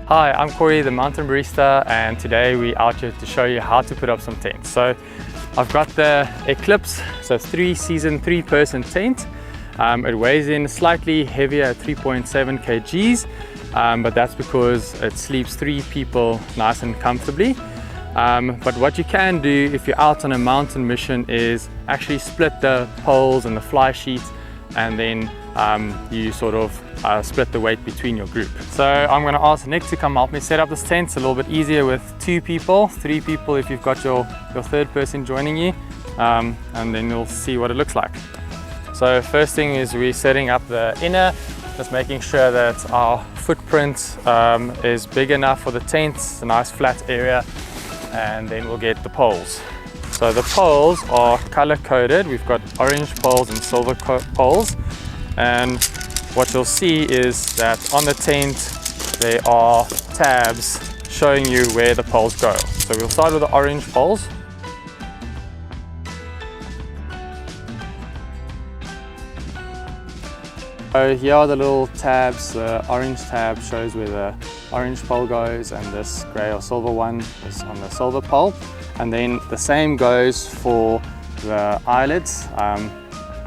Hi, I'm Corey, the Mountain Barista, and today we're out here to show you how to put up some tents. So I've got the Eclipse, so 3-season, 3-person tent. It weighs in slightly heavier at 3.7 kgs, but that's because it sleeps 3 people nice and comfortably. But what you can do if you're out on a mountain mission is actually split the poles and the fly sheet, and then you sort of split the weight between your group. So I'm going to ask Nick to come help me set up this tent. It's a little bit easier with 2 people, 3 people if you've got your third person joining you, and then you'll see what it looks like. So first thing is we're setting up the inner, just making sure that our footprint is big enough for the tent. It's a nice flat area, and then we'll get the poles. So the poles are color coded. We've got orange poles and silver poles, and what you'll see is that on the tent there are tabs showing you where the poles go. So we'll start with the orange poles. So here are the little tabs. The orange tab shows where the orange pole goes, and this grey or silver one is on the silver pole. And then the same goes for the eyelets.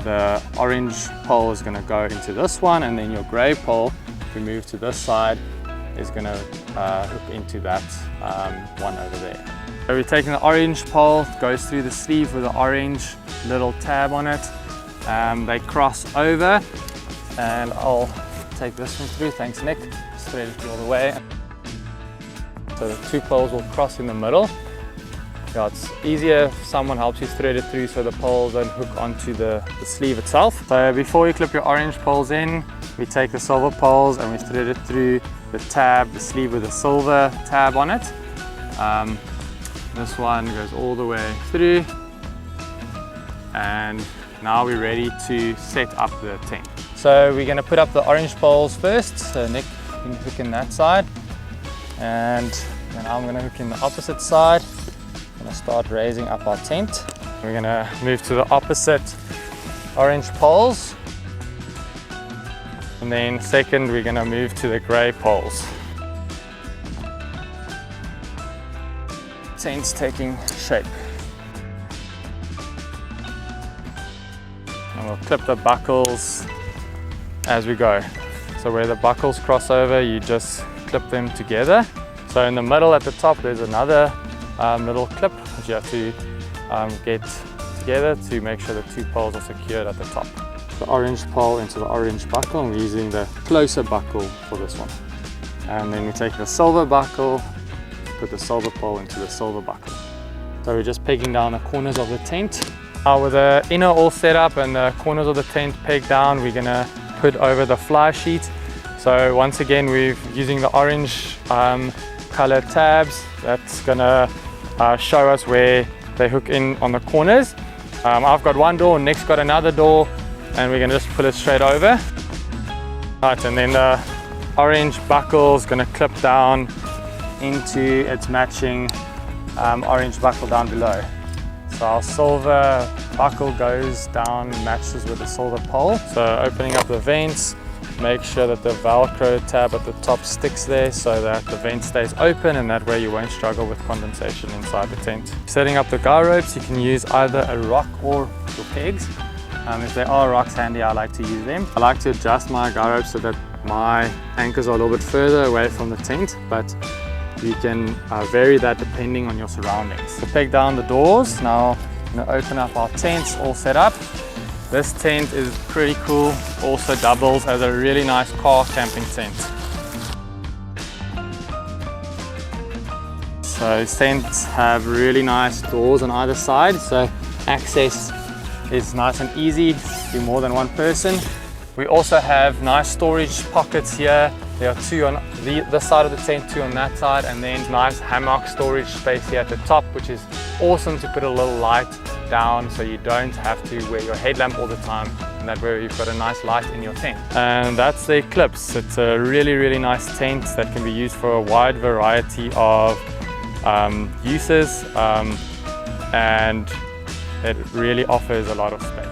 The orange pole is going to go into this one, and then your grey pole, if we move to this side, is going to hook into that one over there. So we're taking the orange pole, it goes through the sleeve with the orange little tab on it. They cross over, and I'll take this one through, thanks Nick, just thread it all the way. So the 2 poles will cross in the middle. Yeah, it's easier if someone helps you thread it through so the poles don't hook onto the sleeve itself. So before you clip your orange poles in, we take the silver poles and we thread it through the tab, the sleeve with the silver tab on it. This one goes all the way through, and now we're ready to set up the tent. So we're going to put up the orange poles first. So Nick can hook in that side, and then I'm going to hook in the opposite side. We're going to start raising up our tent. We're going to move to the opposite orange poles, and then second we're going to move to the grey poles. Tent's taking shape. And we'll clip the buckles as we go. So where the buckles cross over, you just clip them together. So in the middle at the top there's another little clip that you have to get together to make sure the 2 poles are secured at the top. The orange pole into the orange buckle, and we're using the closer buckle for this one. And then we take the silver buckle, put the silver pole into the silver buckle. So we're just pegging down the corners of the tent. Now with the inner all set up and the corners of the tent pegged down, we're going to put over the fly sheet. So once again we're using the orange color tabs. That's going to show us where they hook in on the corners. I've got one door, Nick's got another door, and we're going to just pull it straight over. Right, and then the orange buckle is going to clip down into its matching orange buckle down below. So our silver buckle goes down, matches with the silver pole. So opening up the vents, make sure that the Velcro tab at the top sticks there so that the vent stays open, and that way you won't struggle with condensation inside the tent. Setting up the guy ropes, you can use either a rock or your pegs. If there are rocks handy, I like to use them. I like to adjust my guy ropes so that my anchors are a little bit further away from the tent, but you can vary that depending on your surroundings. So peg down the doors. Now I'm going to open up our tents all set up. This tent is pretty cool, also doubles as a really nice car camping tent. So tents have really nice doors on either side, so access is nice and easy to more than one person. We also have nice storage pockets here. There are 2 on this side of the tent, 2 on that side, and then nice hammock storage space here at the top, which is awesome to put a little light down so you don't have to wear your headlamp all the time, and that way you've got a nice light in your tent. And that's the Eclipse. It's a really nice tent that can be used for a wide variety of uses, and it really offers a lot of space.